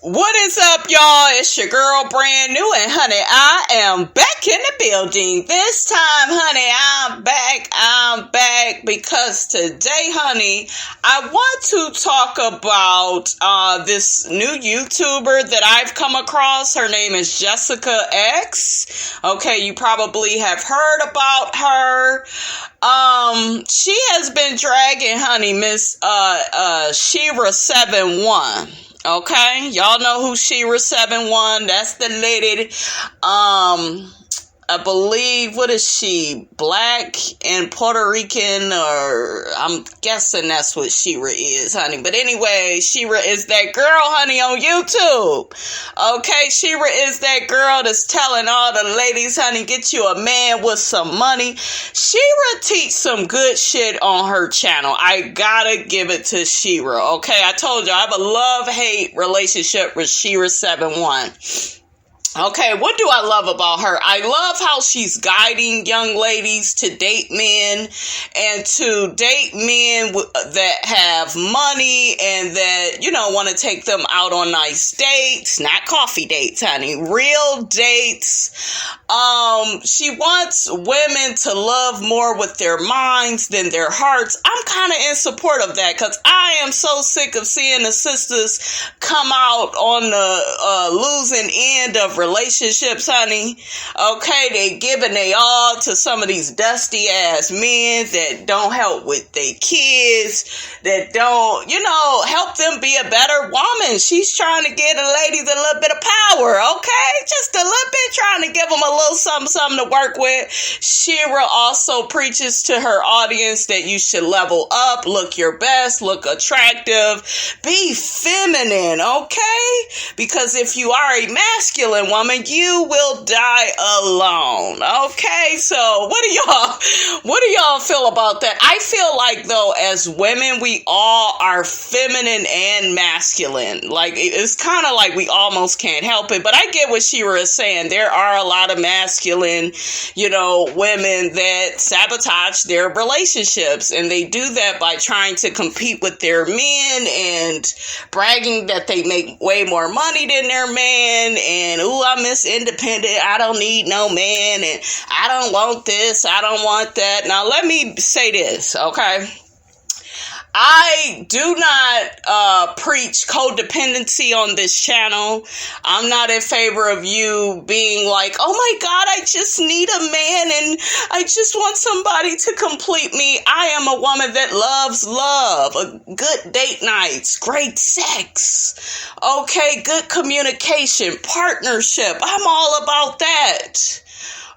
What is up, y'all? It's your girl, brand new, and honey, I am back in the building. This time, honey, I'm back because today, honey, I want to talk about this new YouTuber that I've come across. Her name is Jessica X. Okay, you probably have heard about her. She has been dragging, honey, Miss Shira 71. Okay, y'all know who Shira 71. That's the lady. I believe, what is she? Black and Puerto Rican, or I'm guessing that's what Shira is, honey. But anyway, Shira is that girl, honey, on YouTube. Okay, Shira is that girl that's telling all the ladies, honey, get you a man with some money. Shira teach some good shit on her channel. I gotta give it to Shira. Okay, I told you I have a love-hate relationship with Shira 71. Okay, what do I love about her? I love how she's guiding young ladies to date men and to date men that have money and that, want to take them out on nice dates, not coffee dates, honey, real dates. She wants women to love more with their minds than their hearts. I'm kind of in support of that because I am so sick of seeing the sisters come out on the losing end of relationships, honey. Okay, they giving they all to some of these dusty ass men that don't help with their kids, that don't, help them be a better woman. She's trying to get the ladies a little bit of power, okay? Just a little bit, trying to give them a little something to work with. Shira also preaches to her audience that you should level up, look your best, look attractive, be feminine, okay? Because if you are a masculine woman, you will die alone. Okay, so what do y'all feel about that? I feel like, though, as women, we all are feminine and masculine. Like, it's kind of like we almost can't help it. But I get what Shira is saying. There are a lot of masculine, women that sabotage their relationships, and they do that by trying to compete with their men and bragging that they make way more money than their man, and I'm Miss Independent, I don't need no man, and I don't want this, I don't want that. Now let me say this, okay? I do not preach codependency on this channel. I'm not in favor of you being like, oh my God, I just need a man and I just want somebody to complete me. I am a woman that loves love, a good date nights, great sex, okay, good communication, partnership. I'm all about that,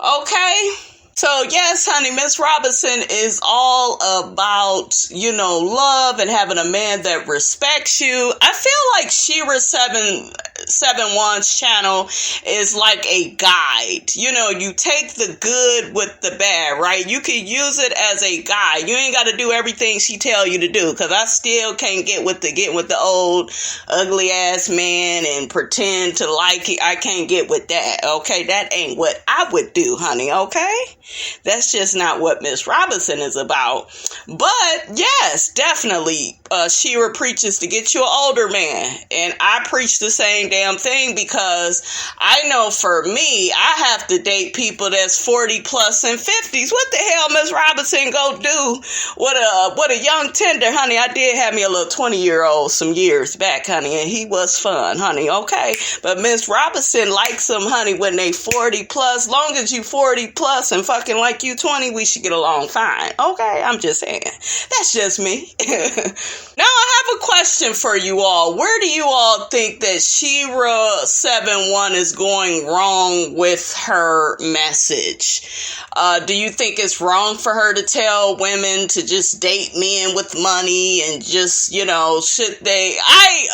okay? So, yes, honey, Miss Robinson is all about, love and having a man that respects you. I feel like Shira 71's channel is like a guide. You take the good with the bad, right? You can use it as a guide. You ain't got to do everything she tell you to do, because I still can't get with the old ugly ass man and pretend to like it. I can't get with that, okay? That ain't what I would do, honey, okay? That's just not what Miss Robinson is about. But yes, definitely, Shira preaches to get you an older man, and I preach the same damn thing because I know for me, I have to date people that's 40 plus and 50s. What the hell, Miss Robinson go do? What a young tender, honey. I did have me a little 20-year-old some years back, honey, and he was fun, honey. Okay, but Miss Robinson likes them, honey, when they 40 plus. Long as you 40 plus and fucking like you 20, we should get along fine. Okay, I'm just saying. That's just me. Now I have a question for you all. Where do you all think that Shira 71 is going wrong with her message? Do you think it's wrong for her to tell women to just date men with money and just, should they? I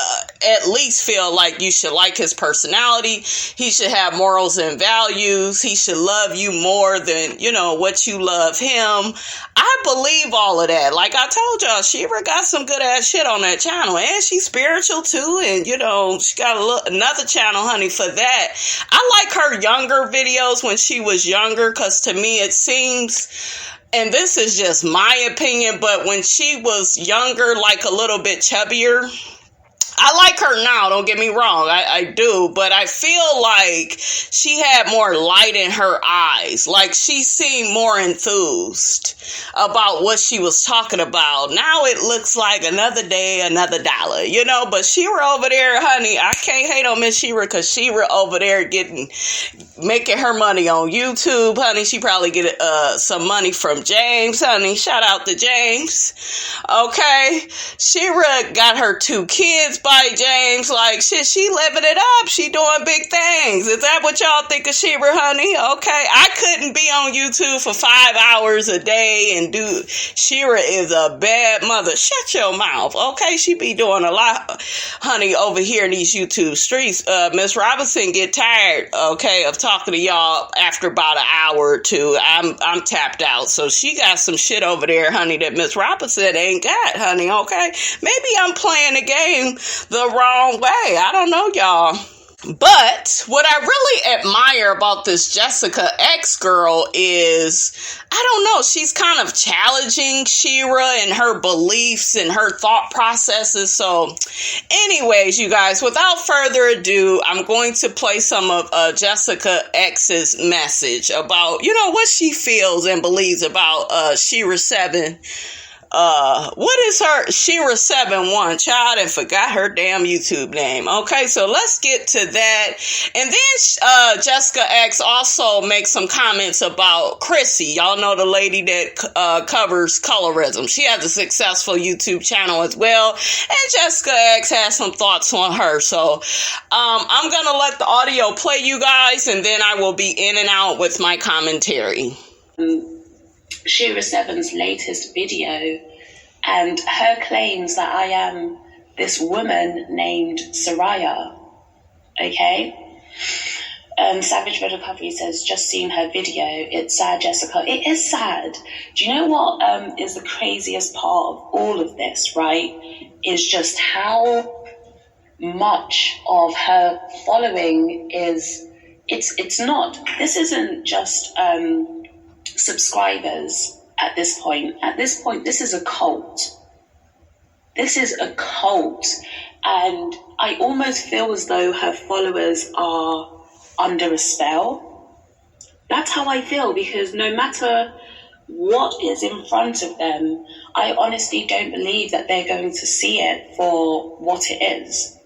at least feel like you should like his personality. He should have morals and values. He should love you more than, what you love him. I believe all of that. Like I told y'all, Shira got some good ass shit on that channel, and she's spiritual too, and she got another channel, honey, for that. I like her younger videos when she was younger, because to me it seems, and this is just my opinion, but when she was younger, like a little bit chubbier, I like her now, don't get me wrong, I do, but I feel like she had more light in her eyes. Like, she seemed more enthused about what she was talking about. Now it looks like another day, another dollar, you know, but Shira over there, honey, I can't hate on Miss Shira, because Shira over there making her money on YouTube, honey. She probably get some money from James, honey. Shout out to James. Okay, Shira got her 2 kids by James. Like, shit, she living it up. She doing big things. Is that what y'all think of Shira, honey? Okay, I couldn't be on YouTube for 5 hours a day and do. Shira is a bad mother. Shut your mouth. Okay, she be doing a lot, honey, over here in these YouTube streets. Miss Robinson get tired, okay, of talking to y'all after about an hour or two. I'm tapped out. So she got some shit over there, honey, that Miss Robinson ain't got, honey, okay? Maybe I'm playing the game the wrong way. I don't know, y'all. But what I really admire about this Jessica X girl is, I don't know, she's kind of challenging Shira and her beliefs and her thought processes. So anyways, you guys, without further ado, I'm going to play some of Jessica X's message about, you know, what she feels and believes about Shira 7. What is her Shira 7-1 child, and forgot her damn YouTube name. Okay, so let's get to that. And then Jessica X also makes some comments about Chrissie. Y'all know the lady that covers Colorism. She has a successful YouTube channel as well, and Jessica X has some thoughts on her. So I'm gonna let the audio play, you guys, and then I will be in and out with my commentary. Shira 7's latest video, and her claims that I am this woman named Soraya. Okay? Savage Red Recovery says, just seen her video. It's sad, Jessica. It is sad. Do you know what is the craziest part of all of this, right? Is just how much of her following is, it's not, this isn't just subscribers at this point. At this point, this is a cult. This is a cult. And I almost feel as though her followers are under a spell. That's how I feel, because no matter what is in front of them, I honestly don't believe that they're going to see it for what it is.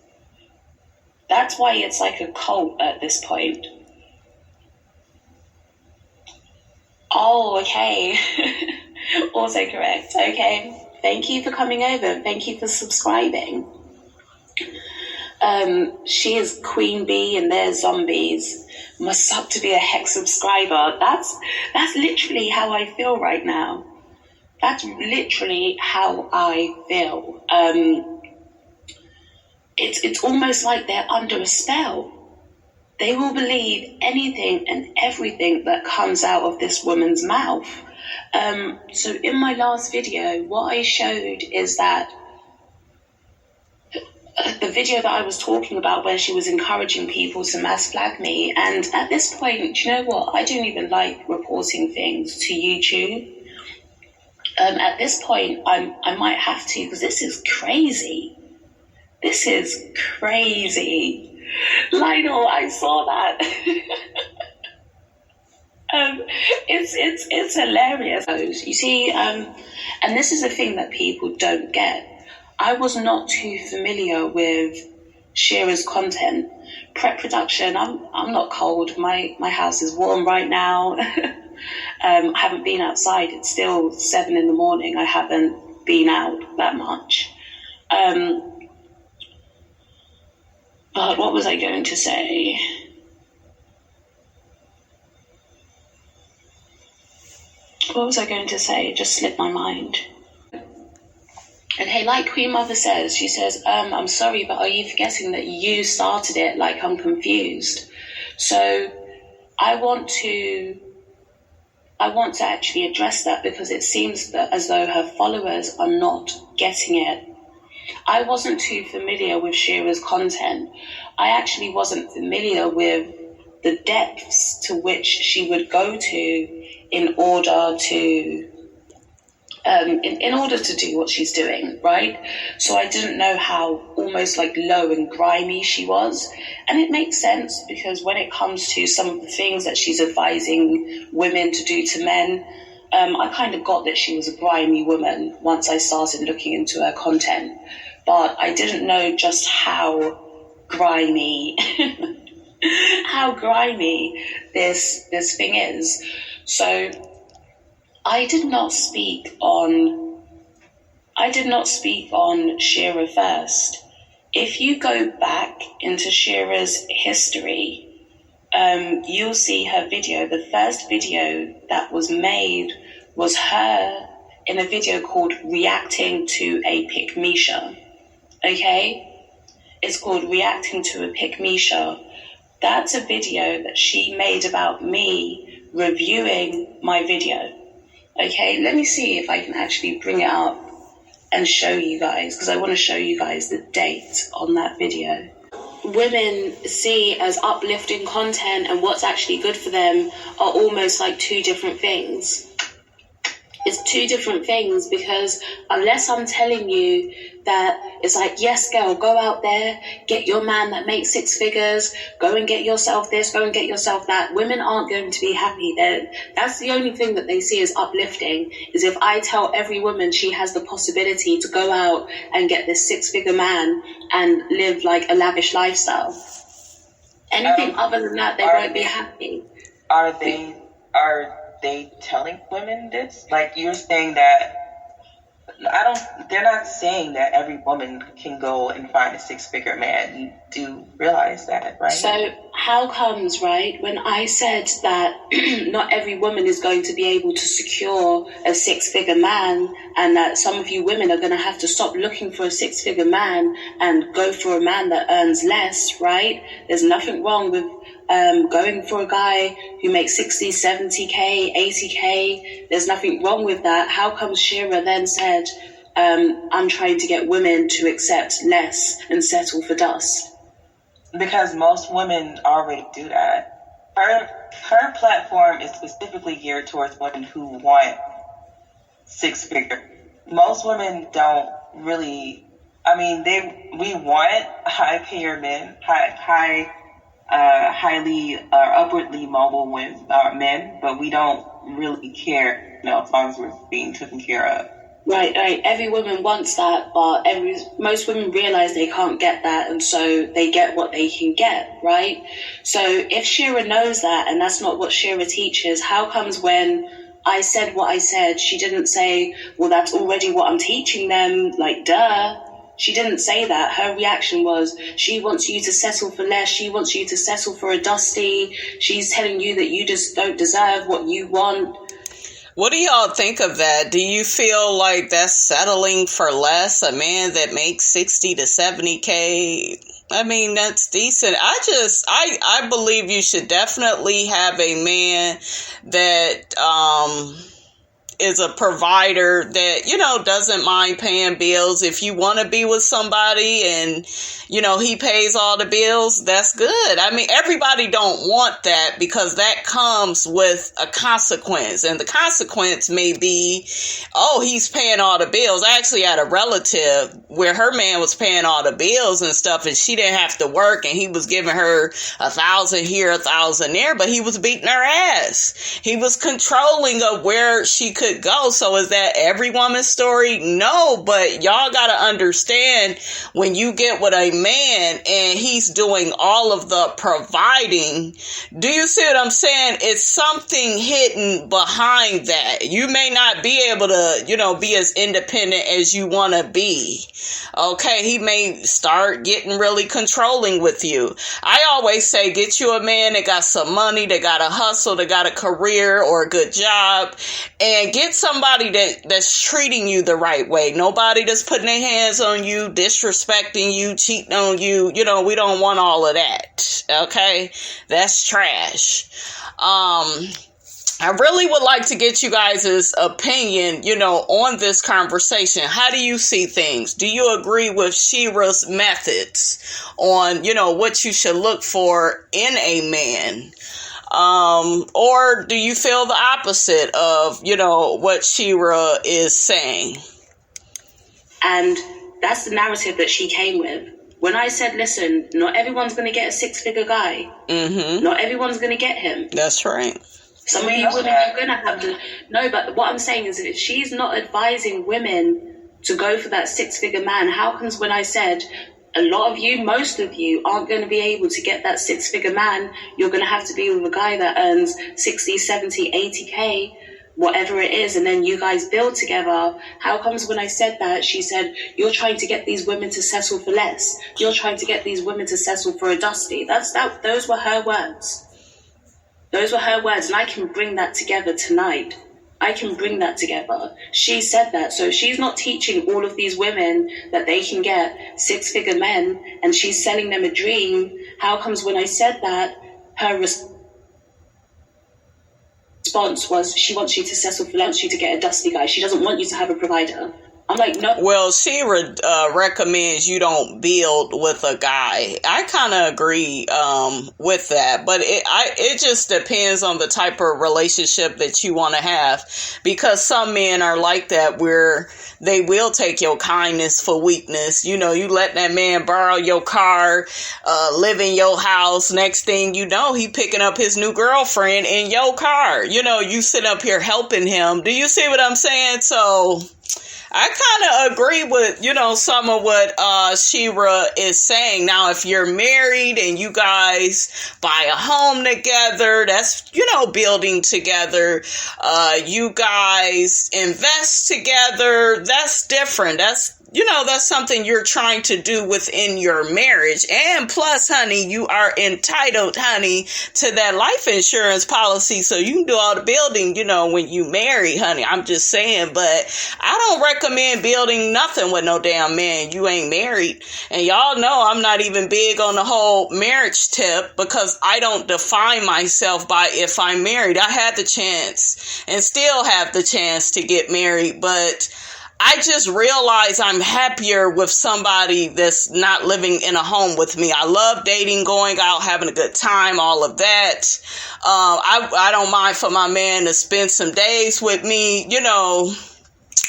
That's why it's like a cult at this point. Oh, okay. Also correct. Okay. Thank you for coming over. Thank you for subscribing. She is Queen Bee and they're zombies. Must sub to be a hex subscriber. That's literally how I feel right now. That's literally how I feel. It's almost like they're under a spell. They will believe anything and everything that comes out of this woman's mouth. So in my last video, what I showed is that the video that I was talking about where she was encouraging people to mass flag me. And at this point, do you know what? I don't even like reporting things to YouTube. At this point, I might have to, because this is crazy. This is crazy. Lionel, I saw that. It's hilarious. You see, and this is the thing that people don't get. I was not too familiar with Shira's content. Prep production, I'm not cold. My house is warm right now. I haven't been outside. It's still 7 a.m. I haven't been out that much. But what was I going to say? What was I going to say? It just slipped my mind. Okay, like Queen Mother says, she says, I'm sorry, but are you forgetting that you started it? Like, I'm confused. So I want to actually address that, because it seems that as though her followers are not getting it. I wasn't too familiar with Shira's content. I actually wasn't familiar with the depths to which she would go to in order to in order to do what she's doing, right? So I didn't know how almost like low and grimy she was. And it makes sense because when it comes to some of the things that she's advising women to do to men, I kind of got that she was a grimy woman once I started looking into her content. But I didn't know just how grimy, how grimy this thing is. So I did not speak on Shira first. If you go back into Shira's history, you'll see her video. The first video that was made was her in a video called Reacting to a Pick Me Show. Okay? It's called Reacting to a Pick Me Show. That's a video that she made about me reviewing my video. Okay, let me see if I can actually bring it up and show you guys, because I want to show you guys the date on that video. Women see as uplifting content and what's actually good for them are almost like two different things. It's two different things, because unless I'm telling you that it's like, yes, girl, go out there, get your man that makes 6 figures, go and get yourself this, go and get yourself that, women aren't going to be happy. That's the only thing that they see as uplifting, is if I tell every woman she has the possibility to go out and get this 6-figure man and live like a lavish lifestyle. Anything other than that, they won't be happy. Are they telling women this? Like, you're saying that they're not saying that every woman can go and find a 6-figure man. You do realize that, right? So how comes, right, when I said that not every woman is going to be able to secure a 6-figure man, and that some of you women are going to have to stop looking for a 6-figure man and go for a man that earns less, right? There's nothing wrong with going for a guy who makes 60, 70K, 80K. There's nothing wrong with that. How come Shira then said, I'm trying to get women to accept less and settle for dust? Because most women already do that. Her platform is specifically geared towards women who want 6-figure. Most women don't really, we want high-payer men, highly upwardly mobile men, but we don't really care, as long as we're being taken care of. Right. Every woman wants that, but most women realize they can't get that, and so they get what they can get, right? So if Shira knows that, and that's not what Shira teaches, how comes when I said what I said, she didn't say, well, that's already what I'm teaching them, like, duh. She didn't say that. Her reaction was, she wants you to settle for less. She wants you to settle for a dusty. She's telling you that you just don't deserve what you want. What do y'all think of that? Do you feel like that's settling for less? A man that makes 60 to 70K? That's decent. I believe you should definitely have a man that, is a provider that, doesn't mind paying bills. If you want to be with somebody and, he pays all the bills, that's good. Everybody don't want that, because that comes with a consequence. And the consequence may be, oh, he's paying all the bills. I actually had a relative where her man was paying all the bills and stuff, and she didn't have to work, and he was giving her 1,000 here, 1,000 there, but he was beating her ass. He was controlling of where she could go. So is that every woman's story? No, but y'all gotta understand, when you get with a man and he's doing all of the providing, do you see what I'm saying? It's something hidden behind that. You may not be able to, be as independent as you want to be. Okay, he may start getting really controlling with you. I always say, get you a man that got some money, that got a hustle, that got a career or a good job, and get somebody that's treating you the right way. Nobody that's putting their hands on you, disrespecting you, cheating on you. We don't want all of that. Okay? That's trash. I really would like to get you guys' opinion, on this conversation. How do you see things? Do you agree with Shira's methods on, what you should look for in a man? Or do you feel the opposite of, what Shira is saying? And that's the narrative that she came with. When I said, listen, not everyone's going to get a 6-figure guy. Mm-hmm. Not everyone's going to get him. That's right. Some of you women are going to have to... No, but what I'm saying is, if she's not advising women to go for that 6-figure man, how comes when I said a lot of you, most of you, aren't going to be able to get that 6-figure man? You're going to have to be with a guy that earns 60, 70, 80K, whatever it is, and then you guys build together. How comes when I said that, she said, you're trying to get these women to settle for less. You're trying to get these women to settle for a dusty. Those were her words. Those were her words, and I can bring that together tonight. I can bring that together. She said that. So she's not teaching all of these women that they can get 6-figure men, and she's selling them a dream. How comes when I said that, her response was, she wants you to settle for less, you to get a dusty guy. She doesn't want you to have a provider. I'm like, no. Well, Shira recommends you don't build with a guy. I kind of agree with that, but it just depends on the type of relationship that you want to have, because some men are like that, where they will take your kindness for weakness. You let that man borrow your car, live in your house. Next thing you know, he picking up his new girlfriend in your car. You sit up here helping him. Do you see what I'm saying? So I kind of agree with, some of what Shira is saying. Now, if you're married and you guys buy a home together, that's, building together. You guys invest together. That's different. That's something you're trying to do within your marriage. And plus, honey, you are entitled, honey, to that life insurance policy. So you can do all the building, when you marry, honey. I'm just saying, but I don't recommend building nothing with no damn man you ain't married. And y'all know I'm not even big on the whole marriage tip, because I don't define myself by if I'm married. I had the chance and still have the chance to get married, but I just realize I'm happier with somebody that's not living in a home with me. I love dating, going out, having a good time, all of that. I don't mind for my man to spend some days with me.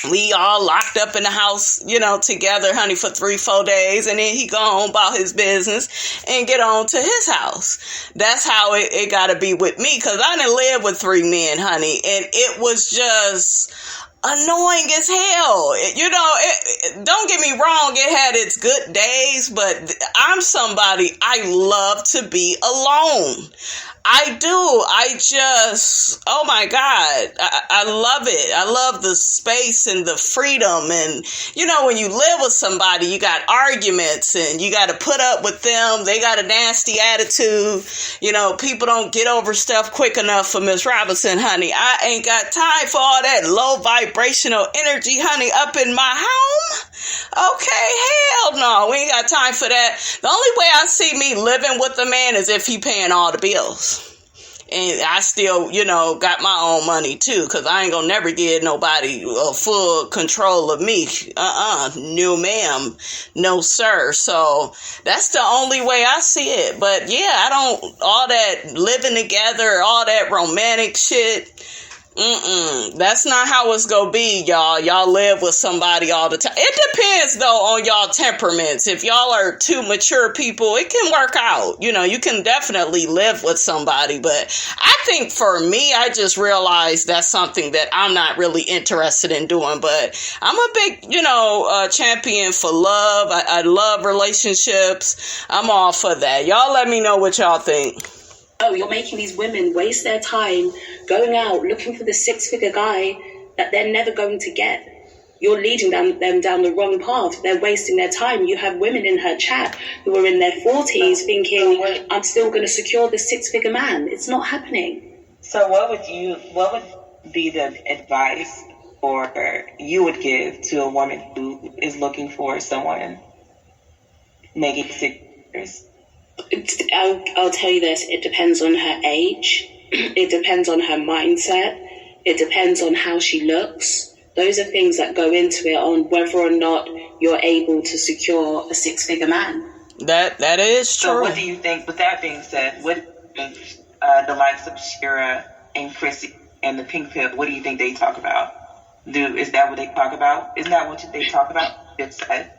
We all locked up in the house, together, honey, for 3-4 days, and then he go on about his business and get on to his house. That's how it got to be with me, because I didn't live with 3 men, honey, and it was just annoying as hell. Don't get me wrong, it had its good days, but I'm somebody, I love to be alone. I do. Oh my God, I love it. I love the space and the freedom. And, when you live with somebody, you got arguments and you got to put up with them. They got a nasty attitude. People don't get over stuff quick enough for Miss Robinson, honey. I ain't got time for all that low vibrational energy, honey, up in my home. Okay, hell no. We ain't got time for that. The only way I see me living with a man is if he paying all the bills. And I still, got my own money too, because I ain't gonna never give nobody full control of me. No ma'am, no sir. So that's the only way I see it. But yeah, I don't, all that living together, all that romantic shit. That's not how it's gonna be, y'all. Y'all live with somebody all the time. It depends, though, on y'all temperaments. If y'all are two mature people, it can work out. You can definitely live with somebody. But I think for me, I just realized that's something that I'm not really interested in doing. But I'm a big, champion for love. I love relationships. I'm all for that. Y'all let me know what y'all think. Oh, you're making these women waste their time going out looking for the 6-figure guy that they're never going to get. You're leading them down the wrong path. They're wasting their time. You have women in her chat who are in their 40s thinking, I'm still going to secure the 6-figure man. It's not happening. So what would be the advice or you would give to a woman who is looking for someone making 6 figures? I'll tell you this, it depends on her age, it depends on her mindset, it depends on how she looks. Those are things that go into it on whether or not you're able to secure a 6-figure man. That is true. So what do you think, with that being said, what the likes of Shira and Chrissie and the pink pill, what do you think they talk about? Is that what they talk about? Isn't that what they talk about? It's said.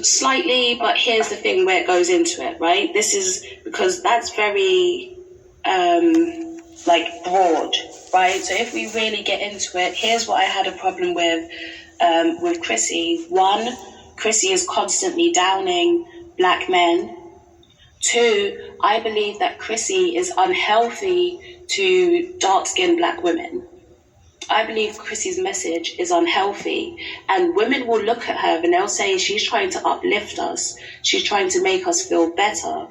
Slightly, but here's the thing where it goes into it, right? This is because that's very broad, right? So if we really get into it, here's what I had a problem with Chrissie. One, Chrissie is constantly downing black men. Two, I believe that Chrissie is unhealthy to dark-skinned black women. I believe Chrissie's message is unhealthy, and women will look at her and they'll say she's trying to uplift us. She's trying to make us feel better.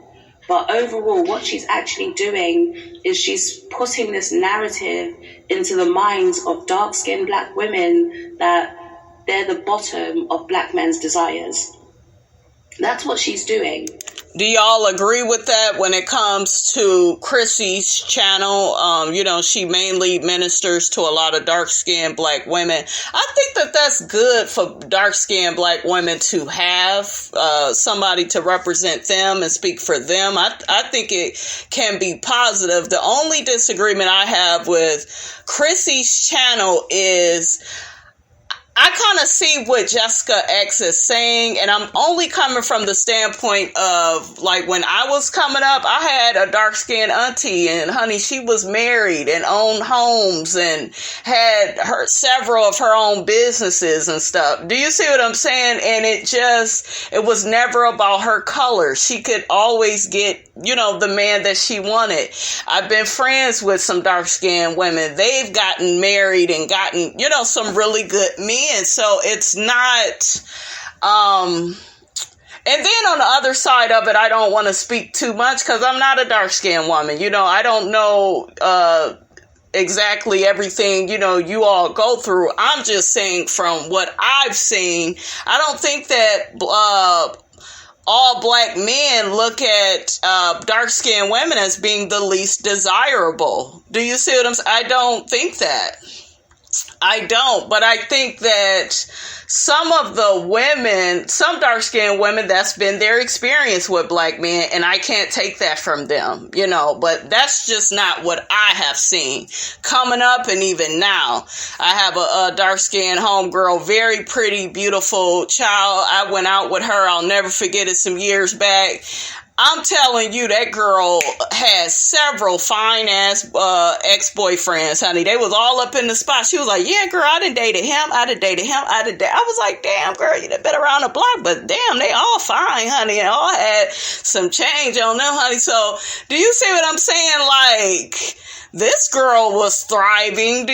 But overall, what she's actually doing is she's putting this narrative into the minds of dark-skinned black women that they're the bottom of black men's desires. That's what she's doing. Do y'all agree with that when it comes to Chrissie's channel? She mainly ministers to a lot of dark-skinned black women. I think that that's good for dark-skinned black women to have somebody to represent them and speak for them. I think it can be positive. The only disagreement I have with Chrissie's channel is I kind of see what Jessica X is saying, and I'm only coming from the standpoint of, like, when I was coming up, I had a dark-skinned auntie, and honey, she was married and owned homes and had several of her own businesses and stuff. Do you see what I'm saying? And it was never about her color. She could always get, the man that she wanted. I've been friends with some dark-skinned women. They've gotten married and gotten, some really good men. So it's not, and then on the other side of it, I don't want to speak too much because I'm not a dark-skinned woman. I don't know exactly everything, you all go through. I'm just saying from what I've seen, I don't think that all black men look at dark-skinned women as being the least desirable. Do you see what I'm saying? I don't think that. I don't, but I think that some dark-skinned women, that's been their experience with black men, and I can't take that from them, but that's just not what I have seen coming up. And even now, I have a dark-skinned homegirl, very pretty, beautiful child. I went out with her. I'll never forget it some years back. I'm telling you, that girl has several fine-ass ex-boyfriends, honey. They was all up in the spot. She was like, yeah, girl, I done dated him. I was like, damn, girl, you done been around the block, but damn, they all fine, honey, and all had some change on them, honey. So, do you see what I'm saying? Like, this girl was thriving.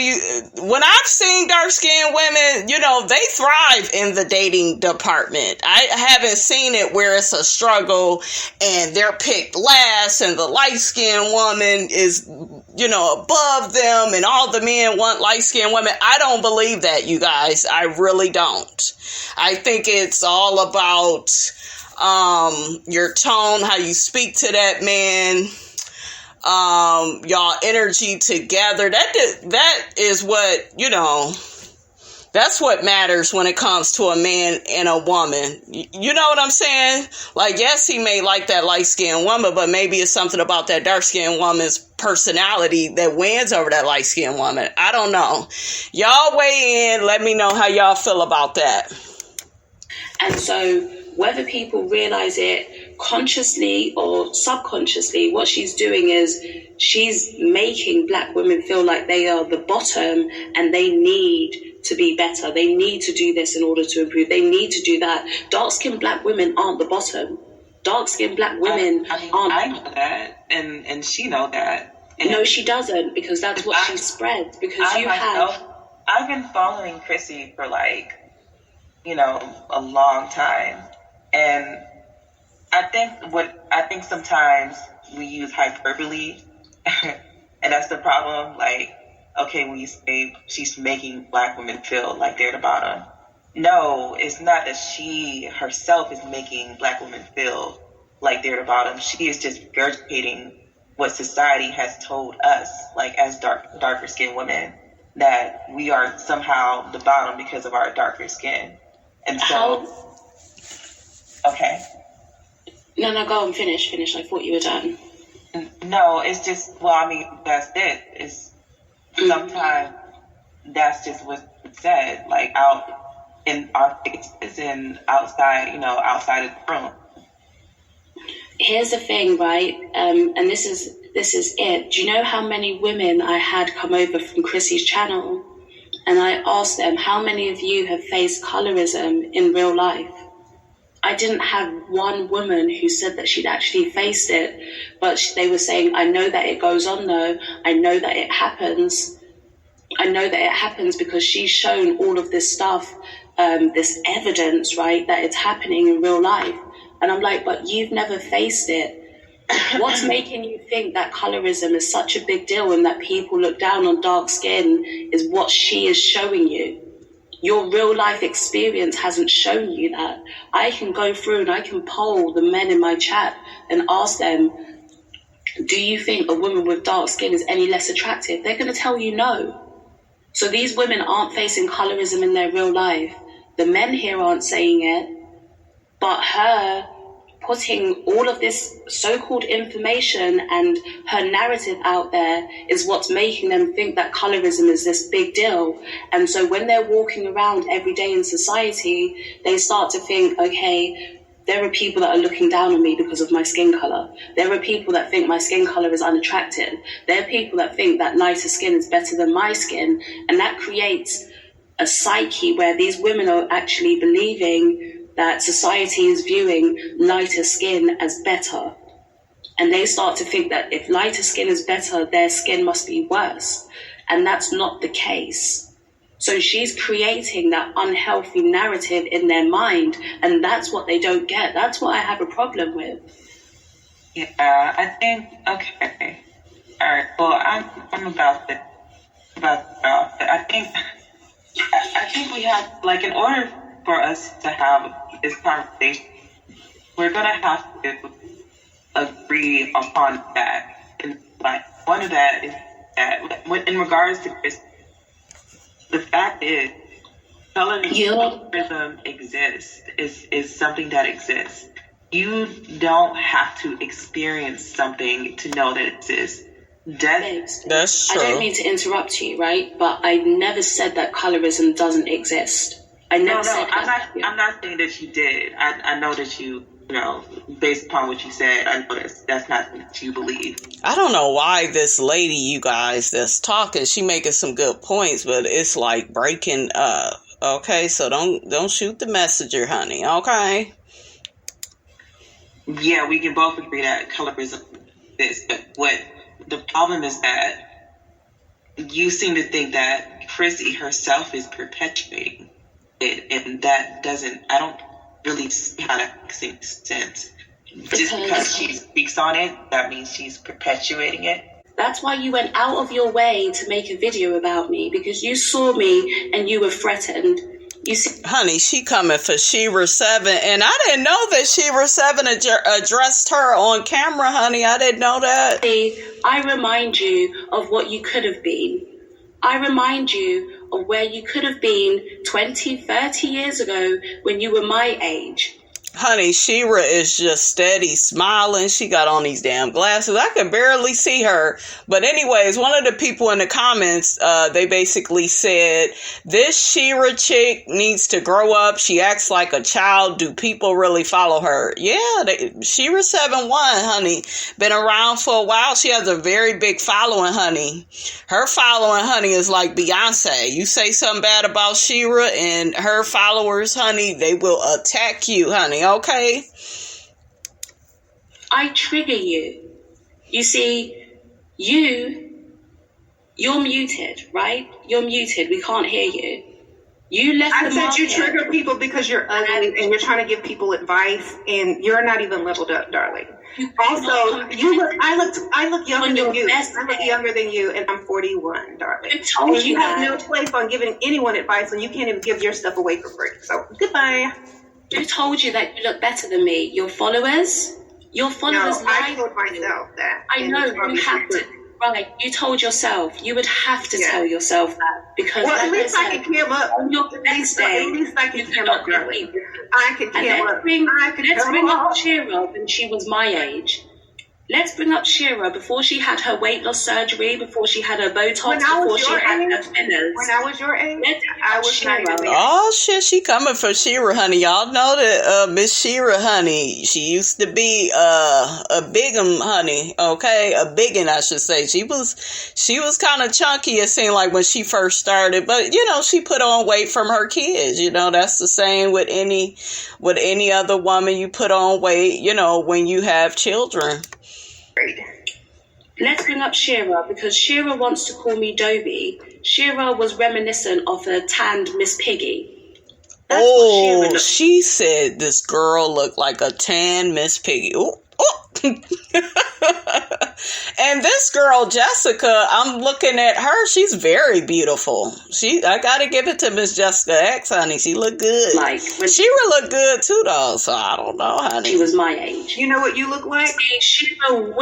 When I've seen dark-skinned women, they thrive in the dating department. I haven't seen it where it's a struggle and they're picked last and the light-skinned woman is, above them and all the men want light-skinned women. I don't believe that, you guys. I really don't. I think it's all about your tone, how you speak to that man. Y'all energy together. That is what, that's what matters when it comes to a man and a woman. You know what I'm saying? Like, yes, he may like that light-skinned woman, but maybe it's something about that dark-skinned woman's personality that wins over that light-skinned woman. I don't know. Y'all weigh in. Let me know how y'all feel about that. And so whether people realize it consciously or subconsciously, what she's doing is she's making black women feel like they are the bottom and they need to be better. They need to do this in order to improve. They need to do that. Dark-skinned black women aren't the bottom. Dark-skinned black women aren't. I know that, and she know that. And no, she doesn't, because that's what she spreads. Because I've been following Chrissie for a long time. And I think sometimes we use hyperbole, and that's the problem. Like, okay, when you say she's making black women feel like they're the bottom. No, it's not that she herself is making black women feel like they're the bottom. She is just regurgitating what society has told us, like as darker skinned women, that we are somehow the bottom because of our darker skin. And so, okay. No, go on, finish. I thought you were done. No, it's just, well, I mean, that's it. It's sometimes that's just what's said, like out in our faces and outside, outside of the room. Here's the thing, right? And this is it. Do you know how many women I had come over from Chrissie's channel? And I asked them, how many of you have faced colorism in real life? I didn't have one woman who said that she'd actually faced it, but they were saying, I know that it goes on though. I know that it happens. I know that it happens because she's shown all of this stuff, this evidence, right, that it's happening in real life. And I'm like, but you've never faced it. What's making you think that colorism is such a big deal and that people look down on dark skin is what she is showing you? Your real life experience hasn't shown you that. I can go through and I can poll the men in my chat and ask them, do you think a woman with dark skin is any less attractive? They're going to tell you no. So these women aren't facing colorism in their real life. The men here aren't saying it. But her putting all of this so-called information and her narrative out there is what's making them think that colorism is this big deal. And so when they're walking around every day in society, they start to think, okay, there are people that are looking down on me because of my skin color. There are people that think my skin color is unattractive. There are people that think that lighter skin is better than my skin. And that creates a psyche where these women are actually believing that society is viewing lighter skin as better. And they start to think that if lighter skin is better, their skin must be worse. And that's not the case. So she's creating that unhealthy narrative in their mind, and that's what they don't get. That's what I have a problem with. Yeah, I think, okay. All right, well, I'm about that. I think we have, like, in order for us to have this conversation, we're going to have to agree upon that. And like, one of that is that in regards to Chris, the fact is, colorism exists, is something that exists. You don't have to experience something to know that it exists. That's true. I don't mean to interrupt you, right? But I never said that colorism doesn't exist. I never said that. I'm not saying that you did. I know that you based upon what you said, I know that's not what you believe. I don't know why this lady, you guys, that's talking, she making some good points, but it's like breaking up. Okay, so don't shoot the messenger, honey. Okay. Yeah, we can both agree that colorism is, but what the problem is that you seem to think that Chrissie herself is perpetuating it, and that doesn't, I don't really see how that makes sense. Just because she speaks on it, that means she's perpetuating it. That's why you went out of your way to make a video about me, because you saw me and you were threatened. You see, honey, she coming for Shira 7, and I didn't know that Shira 7 addressed her on camera, honey. I didn't know that. I remind you of what you could have been. I remind you of where you could have been 20, 30 years ago when you were my age. Honey, Shira is just steady smiling. She got on these damn glasses. I could barely see her. But anyways, one of the people in the comments, they basically said, this Shira chick needs to grow up. She acts like a child. Do people really follow her? Yeah, Shira 7-1, honey. Been around for a while. She has a very big following, honey. Her following, honey, is like Beyonce. You say something bad about Shira and her followers, honey, they will attack you, honey. Okay. I trigger you. You see, you're muted, right? You're muted. We can't hear you. You left I said you trigger people because you're ugly and you're trying to give people advice, and you're not even leveled up, darling. Also, I look younger than you. I look younger than you, and I'm 41, darling. And you have no place on giving anyone advice when you can't even give your stuff away for free. So goodbye. Who told you that you look better than me? Your followers? Your followers No, I told myself that. I know, you have to. Right, you told yourself. You would have to tell yourself that. Because at least I can cam up. On your best day, at least I can cam up, darling. I can cam up. Let's bring up Shira when she was my age. Let's bring up Shira before she had her weight loss surgery, before she had her Botox, before she had her fillers. When I was your age, I was Shira. Oh shit, she coming for Shira, honey. Y'all know that Miss Shira, honey. She used to be a biggin, honey. Okay, a biggin, I should say. She was kind of chunky. It seemed like when she first started, but she put on weight from her kids. That's the same with any other woman. You put on weight, when you have children. Let's bring up Shira because Shira wants to call me Dobie. Shira was reminiscent of a tanned Miss Piggy. That's what Shira looked. She said this girl looked like a tan Miss Piggy. Ooh. And this girl, Jessica, I'm looking at her. She's very beautiful. I gotta give it to Miss Jessica X, honey. She looked good. Like Shira looked good too, though. So I don't know, honey. She was my age. You know what you look like? Shira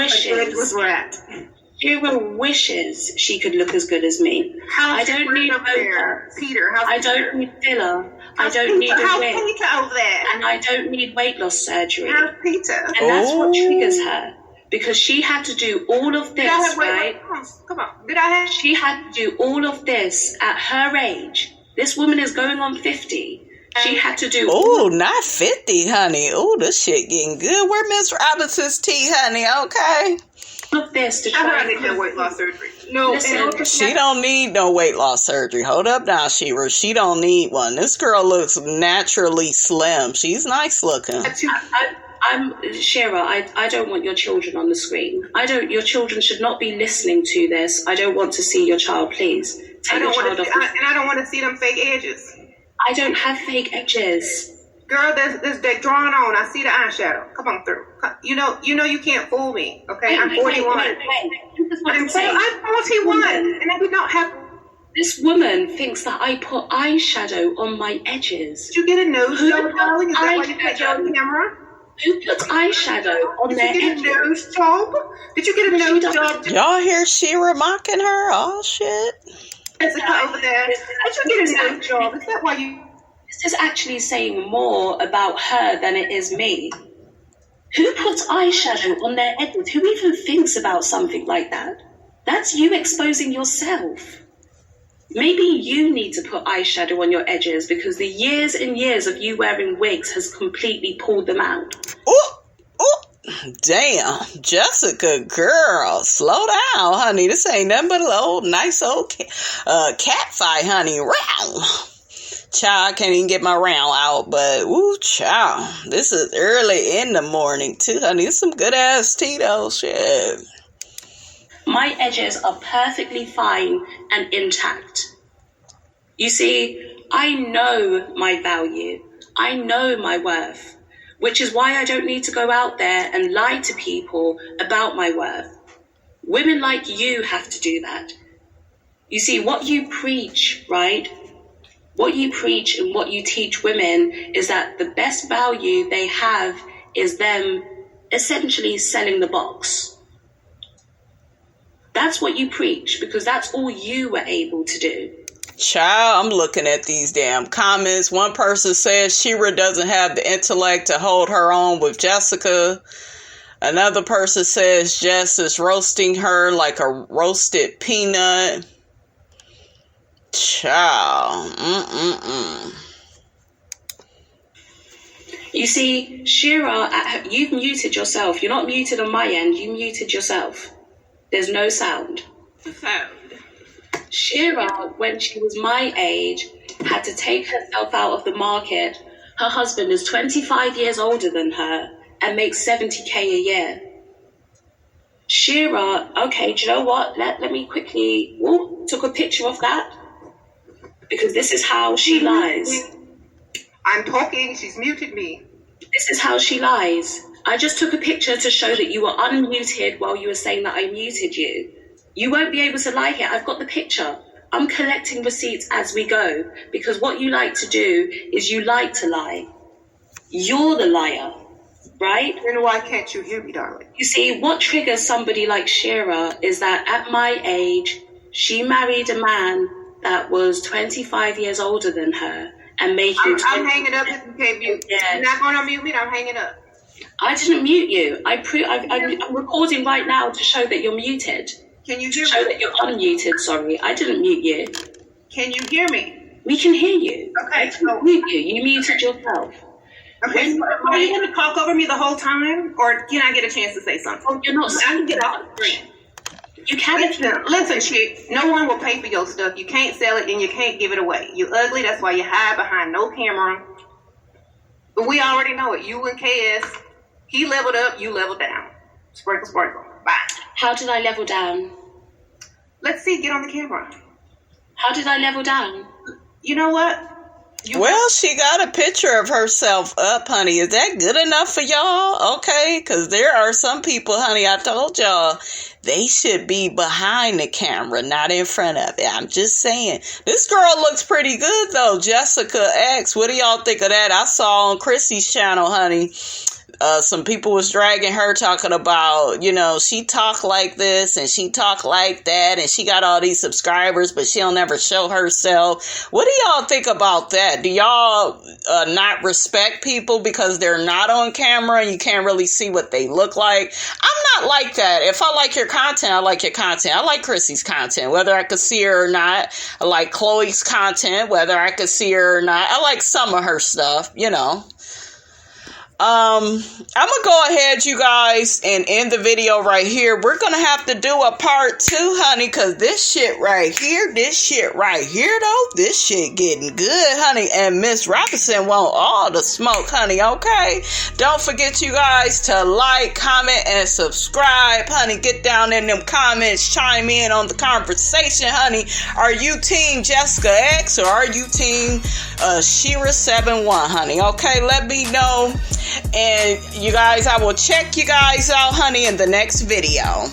wishes she could look as good as me. I don't need Botox. Peter, I don't need filler. I don't need a wig. Peter over there? And I don't need weight loss surgery. How's Peter? And that's what triggers her. Because she had to do all of this, right? Come on. She had to do all of this at her age. This woman is going on 50. She had to do... Oh, not 50, honey. Oh, this shit getting good. Where Miss Robinson's tea, honey? Okay. All of this to try to get weight loss surgery. No, listen, she don't need no weight loss surgery. Hold up now, Shira. She don't need one. This girl looks naturally slim. She's nice looking. I'm Shira. I don't want your children on the screen. Your children should not be listening to this. I don't want to see your child. Please take your child off. And I don't want to see them fake edges. I don't have fake edges. Girl, there's that drawing on. I see the eyeshadow. Come on through. You know you can't fool me. Okay, I'm 41. I'm 41, and I did not have. This woman thinks that I put eyeshadow on my edges. Did you get a nose job, darling? Is that why you put your camera? Who puts eyeshadow on their edges? Did you get a nose job? Did you get a nose job? Y'all hear Shira mocking her? Oh, shit. Jessica over there. Did you get a nose job? Is that why you... This is actually saying more about her than it is me. Who puts eyeshadow on their edges? Who even thinks about something like that? That's you exposing yourself. Maybe you need to put eyeshadow on your edges because the years and years of you wearing wigs has completely pulled them out. Damn, Jessica, girl, slow down, honey. This ain't nothing but a nice old cat fight, honey. Round. Child, I can't even get my round out, but woo, child. This is early in the morning, too, honey. It's some good-ass tea, though, shit. My edges are perfectly fine and intact. You see, I know my value. I know my worth, which is why I don't need to go out there and lie to people about my worth. Women like you have to do that. You see, what you preach, right? What you preach and what you teach women is that the best value they have is them essentially selling the box. That's what you preach because that's all you were able to do. Child, I'm looking at these damn comments. One person says Shira doesn't have the intellect to hold her own with Jessica. Another person says Jess is roasting her like a roasted peanut. Child. You see, Shira, you've muted yourself. You're not muted on my end. You muted yourself. There's no sound. Shira, when she was my age, had to take herself out of the market. Her husband is 25 years older than her and makes $70K a year. Shira, okay, do you know what? Let me quickly, took a picture of that. Because this is how she lies. I'm talking, she's muted me. This is how she lies. I just took a picture to show that you were unmuted while you were saying that I muted you. You won't be able to lie here. I've got the picture. I'm collecting receipts as we go. Because what you like to do is you like to lie. You're the liar, right? Then why can't you hear me, darling? You see, what triggers somebody like Shira is that at my age, she married a man that was 25 years older than her and making... I'm hanging up if you can't mute. You're not going to mute me, I'm hanging up. I didn't mute you. I'm recording right now to show that you're muted. Can you hear me? Show that you're unmuted, sorry. I didn't mute you. Can you hear me? We can hear you. Okay. I didn't mute you. You muted yourself. Okay, so are you going to talk over me the whole time? Or can I get a chance to say something? Oh, you're not I can get off the screen. You can. Listen, chick, no one will pay for your stuff. You can't sell it and you can't give it away. You ugly, that's why you hide behind no camera. But we already know it. You and KS, he leveled up, you leveled down. Sprinkle, sprinkle. Bye. How did I level down? Let's see, get on the camera. How did I level down? You know what? Well, she got a picture of herself up, honey. Is that good enough for y'all? Okay, because there are some people, honey, I told y'all, they should be behind the camera, not in front of it. I'm just saying. This girl looks pretty good, though. Jessica X. What do y'all think of that? I saw on Chrissie's channel, honey. Some people was dragging her, talking about, you know, she talk like this and she talk like that and she got all these subscribers, but she'll never show herself. What do y'all think about that? Do y'all not respect people because they're not on camera and you can't really see what they look like? I'm not like that. If I like your content, I like your content. I like Chrissy's content, whether I could see her or not. I like Chloe's content, whether I could see her or not. I like some of her stuff, you know. I'm gonna go ahead, you guys, and end the video right here. We're gonna have to do a part 2, honey, because this shit right here, though, this shit getting good, honey, and Miss Robinson want all the smoke, honey, okay? Don't forget, you guys, to like, comment, and subscribe, honey. Get down in them comments, chime in on the conversation, honey. Are you team Jessica X or are you team Shira 71, honey? Okay, let me know. And you guys, I will check you guys out, honey, in the next video.